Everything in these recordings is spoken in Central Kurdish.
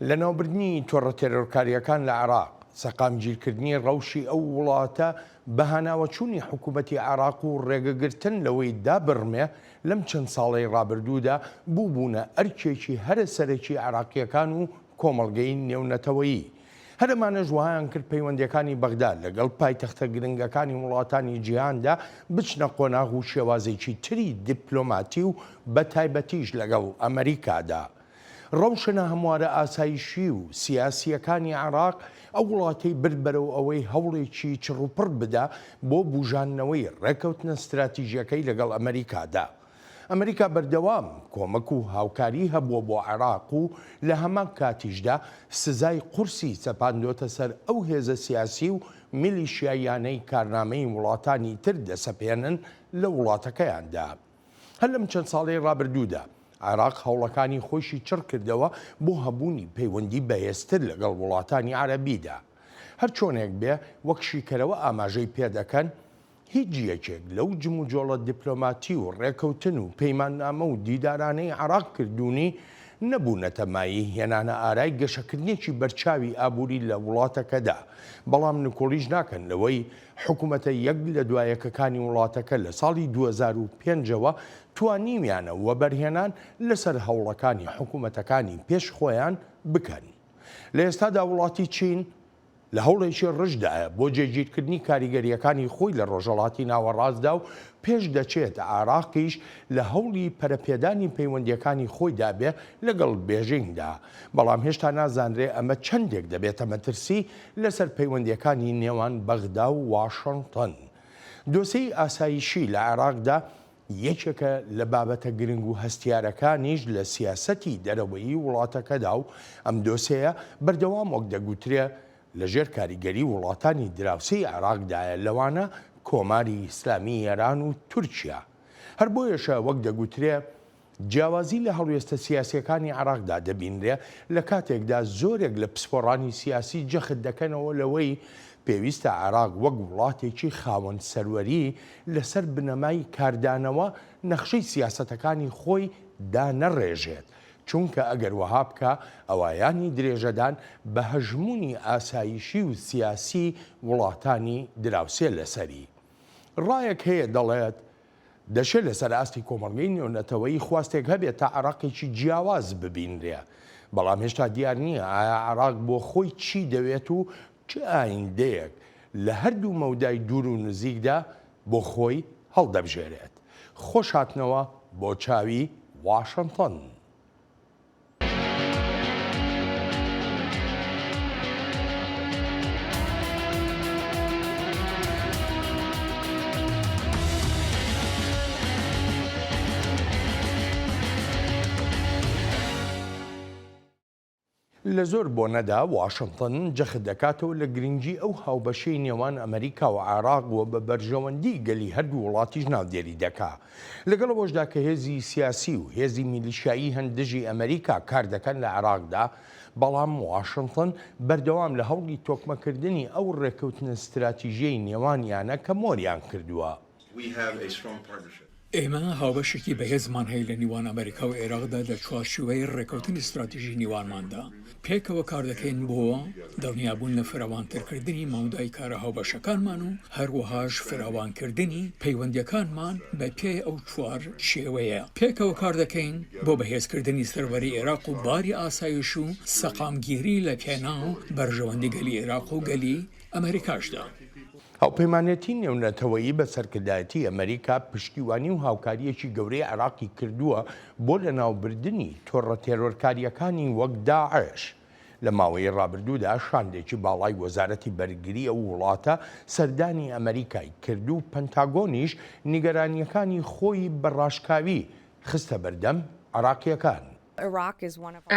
لە ناوبردنی تۆڕە تێرۆرکاریەکان لە عێراق سەقامگیرکردنی ڕەوشی ئەو وڵاتە بەهاناوەچوونی حکوومەتی عێراق و ڕێگەگرتن لەوەی دابڕمێ لەم چەند ساڵەی ڕابردوودا بووبوونە ئەرکێکی هەرە سەرەکی عێراقیەکان و کۆمەڵگەی نێونەتەوەیی. هەرمانەش وایان کرد پەیوەندیەکانی بەغداد لەگەڵ پایتەختە گرنگەکانی وڵاتانی جیهاندا بچنە قۆناغ و شێوازێکی تری دیپلۆماتی و بە تایبەتیش لەگەڵ ئەمریکادا. ڕەوشنە هەموارە ئاسایشی و سیاسیەکانی عێراق ئەو وڵاتەی برد بەرەو ئەوەی هەوڵێکی چڕوپڕ بدا بۆ بوژاننەوەی ڕێکەوتنە استراتیژیەکەی لەگەڵ ئەمریکادا. ئەمریکا بەردەوام کۆمەک و هاوکاری هەبووە بۆ عێراق و لە هەمان کاتیشدا سزای قورسی سەپاندۆتە سەر ئەو هێزە سیاسی و میلیشیایانەی کارنامەی وڵاتانی تر دەسەپێنن لە وڵاتەکەیاندا. هەر لەم چەند ساڵەی ڕابردوودا عێراق هەوڵەکانی خۆشی چڕ کردەوە بۆ هەبوونی پەیوەندی بەهێزتر لەگەڵ وڵاتانی عەرەبیدا. هەر چۆنێک بێ وەک شیکەرەوە ئاماژەی پێدەکەن هیچ یەکێک لەو جم و جۆڵە دیپلۆماتی و ڕێکەوتن و پەیماننامە و دیدارانەی عێراق کردوونی نەبوونەتە مایی هێنانە ئارای گەشەکردنێکی بەرچاوی ئابووری لە وڵاتەکەدا. بەڵام نکۆڵیش ناکەن لەوەی حکوومەتە یەک لە دوایەکەکانی وڵاتەکە لە ساڵی 2005ەوە توانیمیانە وە بەرهێنان لەسەر هەوڵەکانی حکوومەتەکانی پێش خۆیان بکەن. لە ئێستادا وڵاتی چین لە هەوڵێکی ڕژدایە بۆ جێگیرکردنی کاریگەریەکانی خۆی لە ڕۆژهەڵاتی ناوەڕاستدا و پێش دەچێت عێراقیش لە هەوڵی پەرەپێدانی پەیوەندیەکانی خۆیدا بێ لەگەڵ بێژینگدا. بەڵام هێشتا نازانرێ ئەمە چەندێک دەبێتە مەترسی لەسەر پەیوەندیەکانی نێوان بەغدا و واشنگتن. دۆسەی ئاسایشی لە عێراقدا یەکێکە لە بابەتە گرنگ و هەستیارەکانیش لە سیاسەتی دەرەوەیی وڵاتەکەدا و ئەم دۆسەیە بەردەوام وەک دەگوترێ لەژێر کاریگەری وڵاتانی دراوسەی عێراقدایە لەوانە کۆماری ئیسلامی ئێران و تورکیا. هەر بۆیەشە وەک دەگوترێ جیاوازی لە هەڵوێستە سیاسیەکانی عێراقدا دەبینرێ لە کاتێکدا زۆرێک لە پسپۆڕانی سیاسی جەخت دەکەنەوە لەوەی پێویستە عێراق وەک وڵاتێکی خاوەن سەروەری لەسەر بنەمای کاردانەوە نەخشەی سیاسەتەکانی خۆی دانەڕێژێت. چونکە ئەگەر وەها بکە ئەوایانی درێژەدان بە هەژمونی ئاسایشی و سیاسی وڵاتانی دراوسێ لەسەری. ڕایەک هەیە دەڵێت دەشێت لەسەر ئاستی کۆمەڵگەی نێونەتەوەی خواستێک هەبێت تا عێراقێکی جیاواز ببینرێ. بەڵام هێشتا دیار نییە ئایا عێراق بۆ خۆی چی دەوێت و چه ئایندەیەک لە هەردوو مەودای دوور و نزیکدا بۆ خۆی هەڵدەبژێرێت. خۆش هاتنەوە بۆ چاوی واشنگتن. لە زۆر بۆنەدا واشنگتن جەخت دەکاتەوە لە گرنگی ئەو هاوبەشەی نێوان ئەمریکا و عێراق وە بە بەرژەوەندی گەلی هەردوو وڵاتیش ناودێری دەکا. لەگەڵەوەشدا کە هێزی سیاسی و هێزی میلیشیایی هەندژی ئەمریکا کار دەکەن لە عێراقدا، بەڵام واشنگتن بەردەوام لە هەوڵی تۆکمەکردنی ئەو ڕێکەوتنە استراتیژیەی نێوانیانە کە مۆریان کردووە. ئێمە هاوبەشێکی بەهێزمان هەیە لە نیوان ئەمریکا و عێراقدا لە چوارچوبەی ڕێکەوتنی استراتیژی نیوانماندا. پێکەوە کار دەکەین بۆ دڵنیابوون لە فراوانترکردنی ماودای کارە هاوبەشەکانمان و هەروەهاش فراوانکردنی پەیوەندیەکانمان بە پێی ئەو چوار شێوەیە. پێکەوە کار دەکەین بۆ بەهێزکردنی سەروەری عێراق و باری ئاسایش و سەقامگیری لە پێناو بەرژەوەندی گەلی عێراق و گەلی ئەمریکاشدا. هاوپەیمانەتی نێونەتەوەیی بە سەرکردایەتی ئەمریکا پشتیوانی و هاوکاریەکی گەورەی عێراقی کردووە بۆ لەناوبردنی تۆڕە تێرۆرکاریەکانی وەک داعش. لە ماوەی ڕابردوودا شاندێکی باڵای وەزارەتی بەرگری ئەو وڵاتە سەردانی ئەمریکای کرد و پەنتاگۆنیش نیگەرانیەکانی خۆی بەڕاشکاوی خستە بەردەم عێراقیەکان.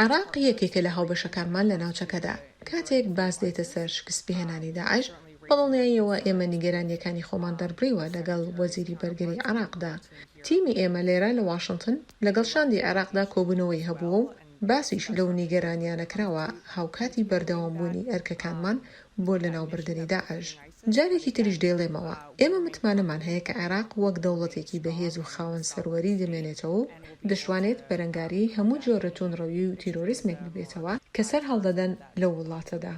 عێراق یەکێکە لە هاوبەشەکانمان لە ناوچەکەدا. کاتێک باس دێتە سەر شکستبێهێنانی داعش، بەڵڵنیاییەوە ئێمە نیگەرانیەکانی خۆمان دەربڕیوە لەگەڵ وەزیری بەرگری عێراقدا. تیمی ئێمە لێرە لە واشنگتن لەگەڵ شاندی عێراقدا کۆبوونەوەی هەبووە و باسیش لەو نیگەرانیانە کراوە هاوکاتی بەردەوامبوونی ئەرکەکانمان بۆ لەناوبردنی داعش. جارێکی تریش دێڵێمەوە ئێمە متمانەمان هەیە کە عێراق وەک دەوڵەتێکی بەهێز و خاوەن سەروەری دەمێنێتەوە و دەشوانێت بەرەنگاری هەموو جۆرە تۆنڕەوی و تیرۆریزمێک ببێتەوە کە سەر هەڵدەدەن لەو وڵاتەدا.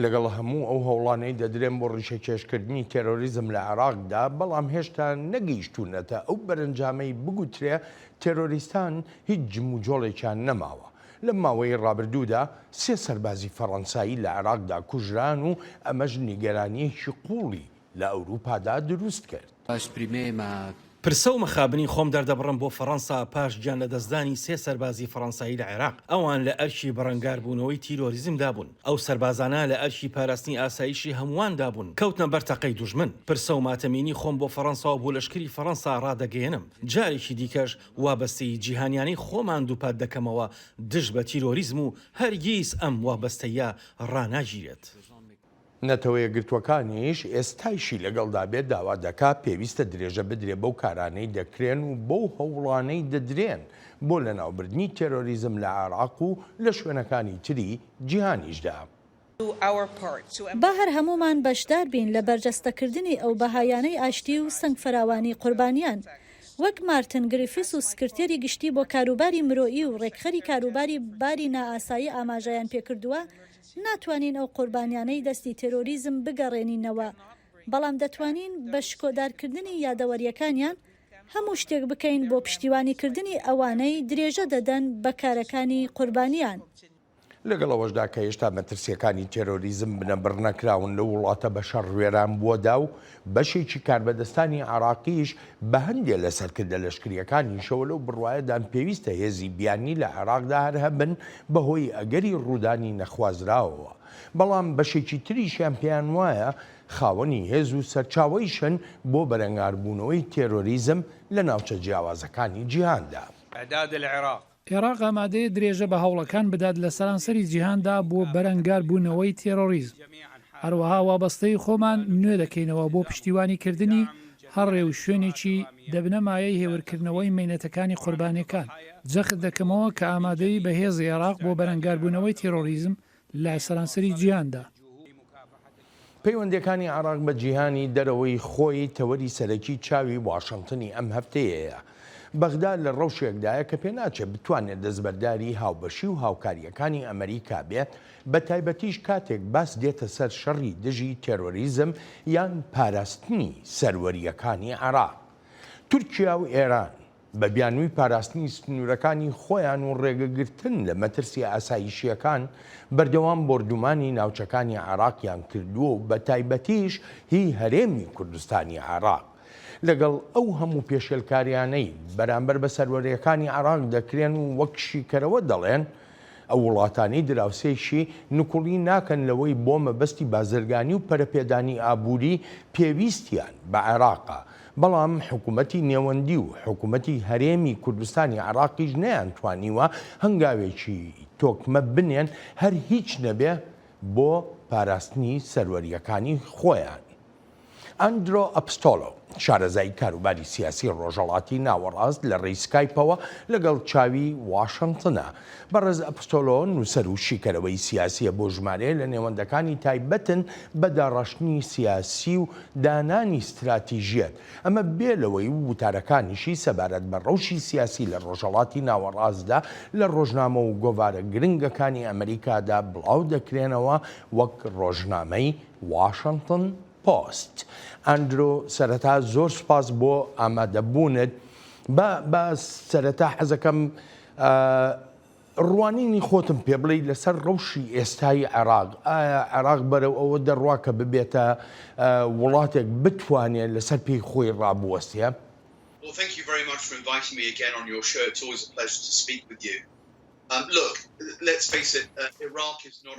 لەگەڵ هەموو ئەو هەوڵانەی دەدرێن بۆ ڕیشەکێشکردنی تێرۆریزم لە عێراقدا بەڵام هێشتا نەگەیشتوونەتە ئەو بەرەنجامەی بگوترێ تێرۆریستان هیچ جم و جۆڵێکیان نەماوە. لە ماوەی ڕابردوودا 3 سەربازی فەڕەنسایی لە عێراقدا کوژران و ئەمەش نیگەرانیەکی قوڵی لە ئەوروپادا دروست کرد. پرسە و مەخابنی خۆم دەردەبڕم بۆ فەڕەنسا پاش گیان لە دەستدانی 3 سەربازی فەڕەنسایی لە عێراق. ئەوان لە ئەرشی بەڕەنگاربوونەوەی تیرۆریزمدا بوون. ئەو سەربازانە لە ئەرشی پاراستنی ئاسایشی هەموواندا بوون کەوتنە بەرتەقەی دوژمن. پرسە و ماتەمینی خۆم بۆ فەڕەنسا و بۆ لەشکری فەڕەنسا ڕادەگەێنم. جارێکی دیکەش وابەستەی جیهانیانی خۆمان دووپات دەکەمەوە دژ بە تیرۆریزم و هەرگیز ئەم وابەستەیە ڕاناگیرێت. نەتەوە یەکگرتوەکانیش ئێستایشی لەگەڵدا بێت داوا دەکات پێویستە درێژە بدرێ بەو کارانەی دەکرێن و بەو هەوڵانەی دەدرێن بۆ لەناوبردنی تێرۆریزم لە عێراق و لە شوێنەکانی تری جیهانیشدا. با هەر هەمومان بەشدار بین لە بەرجەستەکردنی ئەو بەهایانەی ئاشتی و سنگ فراوانی قوربانیان وەک مارتن گریفیس و سکرتێری گشتی بۆ کاروباری مرۆیی و ڕێکخەری کاروباری باری نائاسایی ئاماژەیان پێکردووە ناتوانین ئەو قوربانیانەی دەستی تێرۆریزم بگەڕێنینەوە بەڵام دەتوانین بە شکۆدارکردنی یادەوەریەکانیان هەموو شتێک بکەین بۆ پشتیوانیکردنی ئەوانەی درێژە دەدەن بە کارەکانی قوربانیان. لەگەڵەوەشدا کە هێشتا مەترسیەکانی تێرۆریزم بنەبڕ نەکراون لە وڵاتە بەشەر ڕوێران بووەدا و بەشێکی کاربەدەستانی عێراقیش بە هەندێک لەسەرکردە لەشکریەکانیشەوە لەو بڕوایەدان پێویستە هێزی بیانی لە عێراقدا هەر هەبن بەهۆی ئەگەری ڕوودانی نەخوازراوەوە. بەڵام بەشێکی تریشیان پێیان وایە خاوەنی هێز و سەرچاوەیشن بۆ بەرەنگاربوونەوەی تێرۆریزم لە ناوچە جیاوازەکانی جیهاندا. عێراق ئامادەیە درێژە بە هەوڵەکان بدات لە سەرانسەری جیهاندا بۆ بەرەنگار بوونەوەی تێرۆریزم. هەروەها وابەستەی خۆمان نوێ دەکەینەوە بۆ پشتیوانیکردنی هەڕێ و شوێنێکی دەبنەمایەی هێورکردنەوەی مینەتەکانی قوربانیەکان. جەخت دەکەمەوە کە ئامادەی بەهێز عێراق بۆ بەرەنگاربوونەوەی تێرۆریزم لە سەرانسەری جیهاندا. پەیوەندیەکانی عێراق بە جیهانی دەرەوەی خۆی تەوەری سەرەکی چاوی واشنگتنی ئەم هەفتەیەیە. بەغدا لە ڕەوشێکدایە کە پێناچێت بتوانێت دەستبەرداری هاوبەشی و هاوکاریەکانی ئەمریکا بێت بە تایبەتیش کاتێک باس دێتە سەر شەڕی دژی تێرۆریزم یان پاراستنی سەروەریەکانی عێراق. تورکیا و ئێران بە بیانووی پاراستنی سنوورەکانی خۆیان و ڕێگەگرتن لە مەترسی ئاسایشیەکان بەردەوام بردومانی ناوچەکانی عێراقیان کردووە و بە تایبەتیش هی هەرێمی کوردستانی عێراق. لەگەڵ ئەو هەموو پێشێلکاریانەی بەرامبەر بە سەروەریەکانی عێراق دەکرێن و وەک شیکەرەوە دەڵێن ئەو وڵاتانی دراوسێشی نوکوڵی ناکەن لەوەی بۆ مەبەستی بازرگانی و پەرەپێدانی ئابووری پێویستیان بە عێراقە. بەڵام حکوومەتی نێوەندی و حکوومەتی هەرێمی کوردستانی عێراقیش نەیانتوانیوە هەنگاوێکی تۆکمە بنێن هەر هیچ نەبێ بۆ پاراستنی سەروەریەکانی خۆیان. ئەندرۆ ئەپستۆلۆ شارەزای کاروباری سیاسی ڕۆژهەڵاتی ناوەڕاست لە ڕێی سکایپەوە لەگەڵ چاوی واشنگتنە. بەڕێز ئەپستۆلۆ نووسەر و شیکەرەوەی سیاسیە بۆ ژمارە لە نێوەندەکانی تایبەتن بە داڕەشتنی سیاسی و دانانی استراتیژیەت. ئەمە بێلەوەی وتارەکانیشی سەبارەت بە ڕەوشی سیاسی لە ڕۆژهەڵاتی ناوەڕاستدا لە ڕۆژنامە و گۆڤارە گرنگەکانی ئەمریکادا بڵاو دەکرێنەوە وەک ڕۆژنامەی واشنگتن پۆست. ئەندرۆ سەرەتا زۆر سوپاس بۆ ئامادەبوونت. بە سەرەتا حەزەکەم ڕوانینی خۆتم پێ بڵێ لەسەر ڕەوشی ئێستای عێراق. عێراق بەرەو ئەوە دەڕوا کە ببێتە وڵاتێک بتوانێت لەسەر پێی خۆی ڕابوەستێ.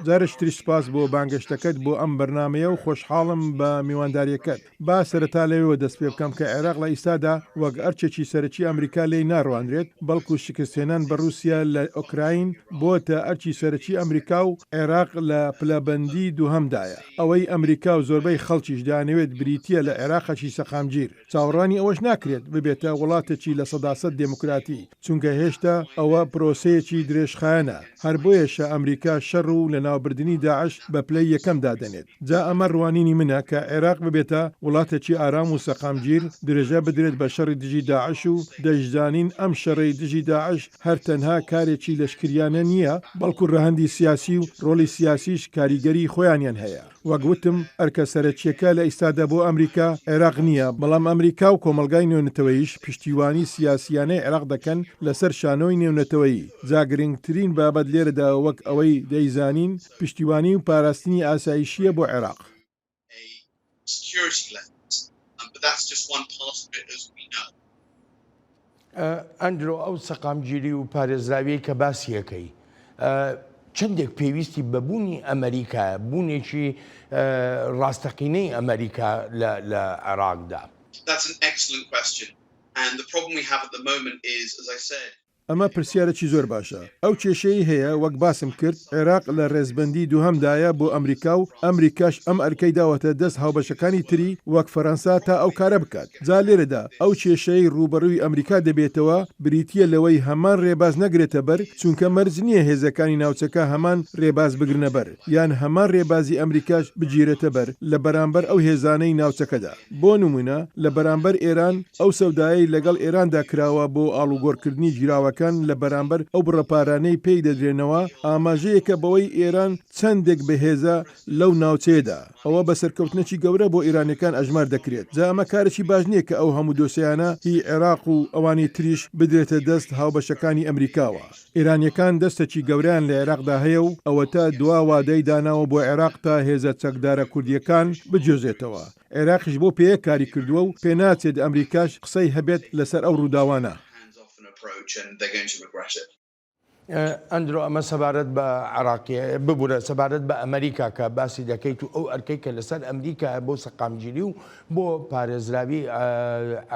جارشتری سپاس بۆ بانگەشتەکەت بۆ ئەم بەرنامەیە و خۆشحاڵم بە میوانداریەکەت. با سەرەتا لەوێوە دەست پێ بکەم کە عێراق لە ئیستادا وەک ئەرچێکی سەرەکی ئەمریکا لێی ناڕوانرێت بەڵکو شکستهێنان بە رووسیا لە ئۆکراین بۆتە ئەرچی سەرەکی ئەمریکا و عێراق لە پلەبەندی دووهەمدایە. ئەوەی ئەمریکا و زۆربەی خەڵکیش دانەوێت بریتیە لە عێراقەکی سەقامگیر. چاوەڕانی ئەوەش ناکرێت ببێتە وڵاتێکی لە 100% دموکراتی چونکە هێشتا ئەوە پرۆسەیەکی درێژخایەنە هەر بۆیەشە ئەمریکا شەڕ و لە ناوبردننی داعش بە پلەی یەکەم دادەنێت جا ئەمە ڕوانینی منە کە عێراق ببێتە وڵاتێکی ئارام و سەقامگیر درێژە بدرێت بە شەڕی دژی داعش و دەشزانین ئەم شەڕی دژی داعش هەر تەنها کارێکی لەشکریانە نییە بەڵکو ڕەهەندی سیاسی و ڕۆلی سیاسیش کاریگەری خۆیانیان هەیە وەگوتم ئەرکە سەرەکیەکە لە ئیستادا بۆ ئەمریکا عێراق نییە بەڵام ئەمریکا و کۆمەلگای نێونەتەوەیش پشتیوانی سیاسیانەی عێراق دەکەن لەسەر شانۆی نێونەتەوەیی جا گرنگترین بابەت لێرەدا وەک ئەوەی دەیزانین پشتیوانی و پاراستنی ئاسایشیە بۆ عێراق. ئەندرۆ ئەو سەقامگیری و پارێزراوی کە باسیەکەی چەندێک پێویستی بەبوونی ئەمریکا بوونێکی ڕاستەقینەی ئەمریکا لە عێراقدا. ئەمە پرسیارێکی زۆر باشە ئەو کێشەی هەیە وەک باسم کرد عێراق لە ڕێزبەندی دووهەمدایە بۆ ئەمریکا و ئەمریکاش ئەم ئەرکەی داوەتە دەست هاوبەشەکانی تری وەک فەرەنسا تا ئەو کارە بکات جا لێرەدا ئەو کێشەی ڕوبەڕووی ئەمریکا دەبێتەوە بریتیە لەوەی هەمان ڕێباز نەگرێتە بەر چونکە مەرج نییە هێزەکانی ناوچەکە هەمان ڕێباز بگرنە بەر یان هەمان ڕێبازی ئەمریکاش بگیرێتە بەر لە بەرامبەر ئەو هێزانەی ناوچەکەدا بۆ نمونە لە بەرامبەر ئێران ئەو سەودایی لەگەڵ ئێراندا کراوە بۆ ئاڵوگۆڕکردنی جیراوەکان لە بەرامبەر ئەو بڕەپارانەی پێی دەدرێنەوە ئاماژەیەکە بەوەی ئێران چەندێک بەهێزە لەو ناوچەیەدا ئەوە بە سەرکەوتنەی گەورە بۆ ئێرانەکان ئەژمار دەکرێت جا ئەمە کارێکی باش نییە کە ئەو هەموو دۆسیانە هی عێراق و ئەوانی تریش بدرێتە دەست هاوبەشەکانی ئەمریکاوە ئێرانیەکان دەستێکی گەوریان لە عێراقدا هەیە و ئەوە تا دوا وادەی داناوە بۆ عێراق تا هێزە چەکدارە کوردیەکان بجێزێتەوە عێراقیش بۆ پێیە کاری کردووە و پێناچێت ئەمریکاش قسەی هەبێت لەسەر ئەو ڕووداوانە. ئەندرۆ ئەمە سەبارەت بە عراقی ببوورە سەبارەت بە ئەمریکا کە باسی دەکەیت و ئەو ئەرکەی کە لەسەر ئەمریکا بۆ سەقامگیری و بۆ پارێزراوی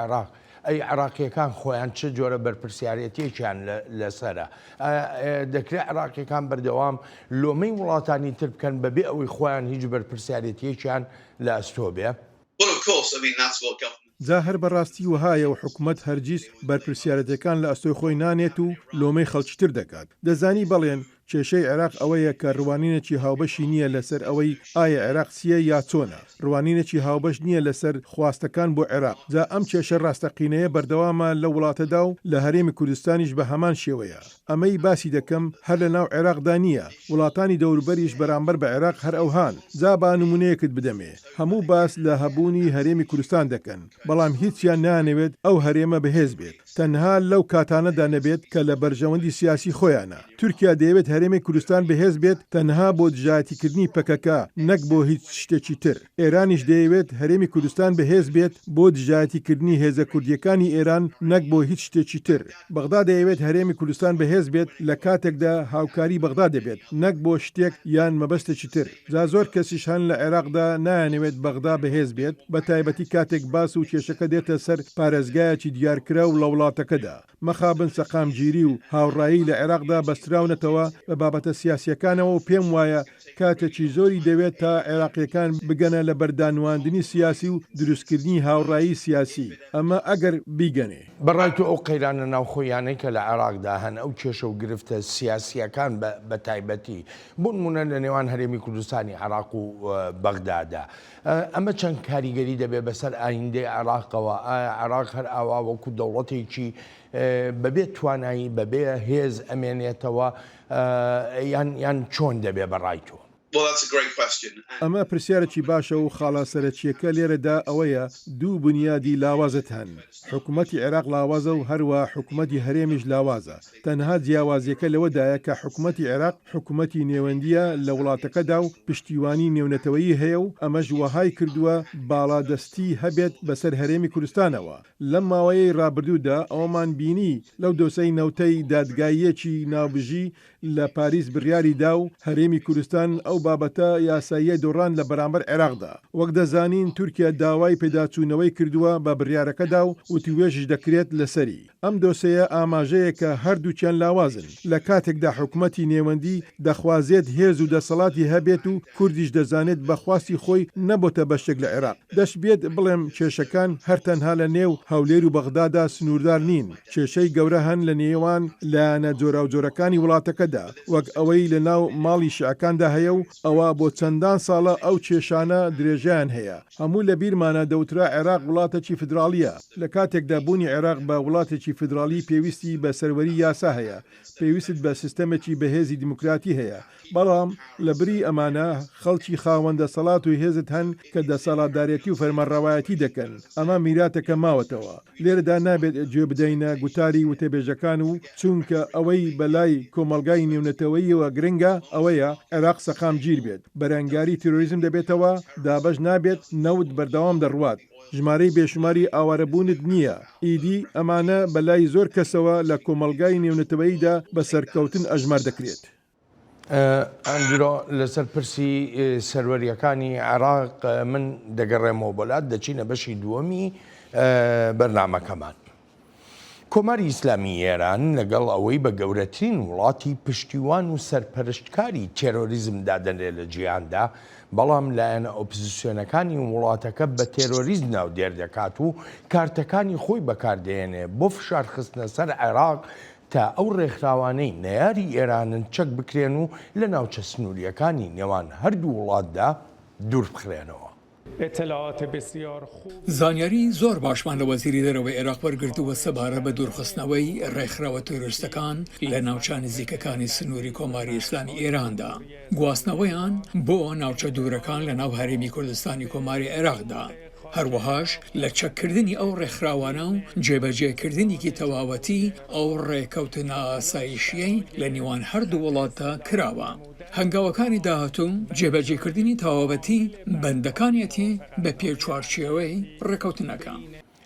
عێراق ئەی عراقیەکان خۆیان چه جۆرە بەرپرسیارەتێکیان لەسرە دەکرێت عراقیەکان بەردەوام لۆمەی وڵاتانی تر بکەن بەبێ ئەوەی خۆیان هیچ بەرپرسیارەتێکیان لە ئەستۆ بێ. جا هەر بەڕاستی وهایە و حکوومەت هەرگیز بەرپرسیارەتەکان لە ئەستۆی خۆی نانێت و لۆمەی خەڵکیتر دەکات دەزانی بەڵێن کێشەی عێراق ئەوەیە کە ڕوانینێکی هاوبەشی نییە لەسەر ئەوەی ئایا عێراق چییە یا چۆنە ڕوانینێکی هاوبەش نییە لەسەر خواستەکان بۆ عێراق جا ئەم کێشە ڕاستەقینەیە بەردەوامە لە وڵاتەدا و لە هەرێمی کوردستانیش بە هەمان شێوەیە ئەمەی باسی دەکەم هەر لە ناو عێراقدا نییە وڵاتانی دەوروبەریش بەرامبەر بە عێراق هەر ئەوهان جا با نمونەیەکت بدەمێ هەموو باس لە هەبوونی هەرێمی کوردستان دەکەن بەڵام هیچیان نانەوێت ئەو هەرێمە بەهێز بێت تەنها لەو کاتانەدا نەبێت کە لە بەرژەوەندی سیاسی خۆیانە تورکیا دەیەوێت هەرێمی کوردستان بەهێز بێت تەنها بۆ دژایەتیکردنی پەکەکە نەک بۆ هیچ شتێکی تر ئێرانیش دەیەوێت هەرێمی کوردستان بەهێز بێت بۆ دژایەتیکردنی هێزە کوردیەکانی ئێران نەک بۆ هیچ شتێکی تر بەغدا دەیەوێت هەرێمی کوردستان بەهێز بێت لە کاتێکدا هاوکاری بەغدا دەبێت نەک بۆ شتێک یان مەبەستێکی تر جا زۆر کەسیش هەن لە عێراقدا نایانەوێت بەغدا بەهێز بێت بە تایبەتی کاتێک باس و کێشەکە دێتە سەر پارێزگایەکی دیارکرا و لە وڵاتەکەدا مەخابن سەقامگیری و هاوڕایی لە عێراقدا بەستراونەتەوە بە بابەتە سیاسیەکانەوە و پێم وایە کاتێکی زۆری دەوێت تا عێراقیەکان بگەنە لە بەردانواندنی سیاسی و دروستکردنی هاوڕایی سیاسی ئەمە ئەگەر بیگەنێ بەڕای تو ئەو قەیرانە ناوخۆیانەی کە لە عێراقدا هەن ئەو کێشە و گرفتە سیاسیەکان بە تایبەتی بۆ نمونە لە نێوان هەرێمی کوردستانی عێراق و بەغدادا ئەمە چەند کاریگەری دەبێت بەسەر ئایندەی عێراقەوە ئایا عێراق هەر ئاوا وەکو دەوڵەتێکی بەبێت توانایی بەبێ هێز ئەمێنێتەوە یان چۆن دەبێ بەڕای تۆ؟ ئەمە پرسیارێکی باشە و خاڵە سەرەکیەکە لێرەدا ئەوەیە دوو بنیادی لاوازت هەن حکوومەتی عێراق لاوازە و هەروە حکوومەتی هەرێمیش لاوازە تەنها جیاوازیەکە لەوەدایە کە حکوومەتی عێراق حکوومەتی نێوەندیە لە وڵاتەکەدا و پشتیوانی نێونەتەوەیی هەیە و ئەمەش وەهای کردووە باڵادەستی هەبێت بەسەر هەرێمی کوردستانەوە لەم ماوەیەی ڕابردوودا ئەومان بینی لەو دۆسەی نەوتەی دادگاییەکی ناوبژی لە پاریس بڕیاری دا و هەرێمی کوردستان ئەو بابەتە یاساییە دۆڕان لە بەرامبەر عێراقدا. وەک دەزانین تورکیا داوای پێداچوونەوەی کردووە بە بڕیارەکەدا و وتیوێژش دەکرێت لەسەری. ئەم دۆسەیە ئاماژەیە کە هەردووچیان لاوازن لە کاتێکدا حکوومەتی نێوەندی دەخوازێت هێز و دەسەڵاتی هەبێت و کوردیش دەزانێت بەخواستی خۆی نەبۆتە بەشێک لە عێراق. دەشبێت بڵێم کێشەکان هەرتەنها لە نێو هەولێر و بەغدادا سنووردار نین. کێشەی گەورە هەن لە نێوان لایەنە جۆراوجۆرەکانی وڵاتەکەدا وەک ئەوەی لە ناو ماڵی شیعەکاندا هەیە و ئەوە بۆ چەندان ساڵە ئەو کێشانە درێژیان هەیە. هەموو لە بیرمانە دەوترا عێراق وڵاتێکی فدراڵیە. لە کاتێکدا بوونی عێراق بە وڵاتێکی فدراڵی پێویستی بە سەروەری یاسا هەیە، پێویست بە سیستەمێکی بەهێزی دیموکراتی هەیە. بەڵام لە بری ئەمانە خەڵکی خاوەندە سەڵات و هێزت هەن کە دەسەڵاتدارێتی و فەرمانڕەوایەتی دەکەن. ئەمە میراتەکە ماوەتەوە. لێرەدا نابێت گوێ بدەینە گوتاری وتەبێژەکان و چونکە ئەوەی بەلای کۆمەلگای نێونەتەوەیەوە گرنگە ئەوەیە عێراق سەقام گیر بێت. بەرەنگاری تیرۆریزم دەبێتەوە، دابەش نابێت، نەوت بەردەوام دەڕوات. ژمارەی بێشماری ئاوارەبوونت نییە. ئیدی ئەمانە بەلای زۆر کەسەوە لە کۆمەلگای نێونەتەوەییدا بەسەرکەوتن ئەژمار دەکرێت. ئەنجرۆ لەسەر پرسی سەروەریەکانی عێراق من دەگەڕێمەوە بۆلات دەچینە بەشی دووەمی بەرنامەکەمان. کۆماری ئیسلامی ئێران لەگەڵ ئەوەی بە گەورەترین وڵاتی پشتیوان و سەرپەرشتکاری تێرۆریزم دادەنرێت لە جیهاندا، بەڵام لایەنە ئۆپۆزیسیۆنەکانی وڵاتەکە بە تێرۆریزم ناودێر دەکات و کارتەکانی خۆی بەکاردێنێ بۆ فشارخستنە سەر عێراق تا ئەو ڕێکخراوانەی نەیاری ئێرانن چەک بکرێن و لە ناوچە سنووریەکانی نێوان هەردوو وڵاتدا دوور بخرێنەوە. زانیاری زۆر باشمان لە وەزیری دەرەوەی عێراق وەرگرتووە سەبارە بە دوورخستنەوەی ڕێکخراوە تۆرۆریستەکان لە ناوچە نزیکەکانی سنووری کۆماری ئیسلامی ئێراندا. گواستنەوەیان بۆ ناوچە دوورەکان لە ناو هەرێمی کوردستانی کۆماری عێراقدا. هەروەهاش لە چەککردنی ئەو ڕێکخراوانە و جێبەجێکردنیکی تەواوەتی ئەو ڕێکەوتنە ئاسایشیەی لە نێوان هەردوو وڵاتدا کراوە. هەنگاوەکانی داهاتوو جێبەجێکردنی تەواوەتی بەندەکانیەتی بە پێچوارچێوەی ڕێکەوتنەکە.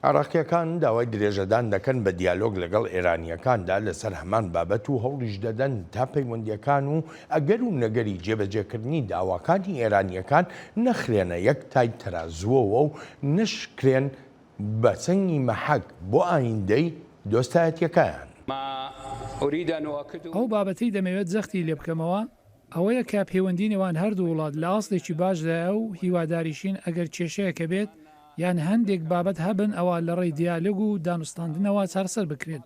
عێراقیەکان داوای درێژەدان دەکەن بە دیالۆگ لەگەڵ ئێرانیەکاندا لەسەر هەمان بابەت و هەوڵیش دەدەن تا پەیوەندیەکان و ئەگەر و نەگەری جێبەجێکردنی داواکانی ئێرانیەکان نەخرێنە یەک تای تەرازووەوە و نشکرێن بە چەنگی مەحەک بۆ ئایندەی دۆستایەتیەکان. ئەو بابەتی دەمەوێت زەختی لێ بکەمەوە ئەوەیە کە پەیوەندی نێوان هەردوو وڵات لە ئاستێکی باشدایە و هیواداریشین ئەگەر کێشەیەکە بێت یان هەندێک بابەت هەبن ئەوە لە ڕێی دیالۆگ و دانوستاندنەوە چارەسەر بکرێت.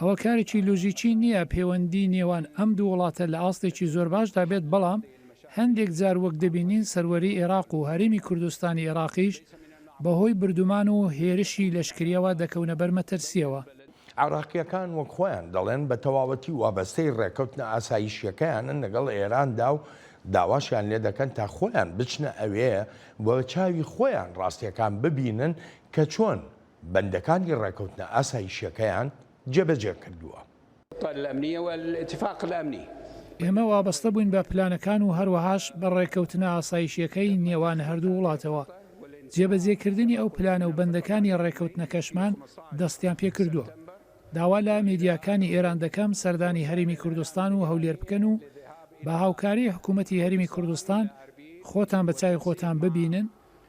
ئەوە کارێکی لۆژیکی نییە پەیوەندی نێوان ئەم دوو وڵاتە لە ئاستێکی زۆر باشدا بێت، بەڵام هەندێک جار وەک دەبینین سەروەری عێراق و هەرێمی کوردستانی عێراقیش بەهۆی بردومان و هێرشی لەشکریەوە دەکەونە بەر مەترسیەوە. عێراقیەکان وەک خۆیان دەڵێن بە تەواوەتی وابەستەی ڕێکەوتنە ئاسایشیەکەیانن لەگەڵ ئێراندا و داواشیان لێ دەکەن تا خۆیان بچنە ئەوەیە بۆ چاوی خۆیان ڕاستیەکان ببینن کە چۆن بەندەکانی ڕێکەوتنە ئاسایشیەکەیان جێبەجێ کردووە. ئێمە وابەستە بووین بە پلانەکان و هەروەهاش بە ڕێکەوتنە ئاسایشیەکەی نێوان هەردوو وڵاتەوە. جێبەجێکردنی ئەو پلانە و بەندەکانی ڕێکەوتنەکەشمان دەستیان پێ کردووە. داوا لە میدیاکانی ئێران دەکەم سەردانی هەرێمی کوردستان و هەولێر بکەن و بە هاوکاری حکوومەتی هەرێمی کوردستان خۆتان بە چاوی خۆتان ببینن،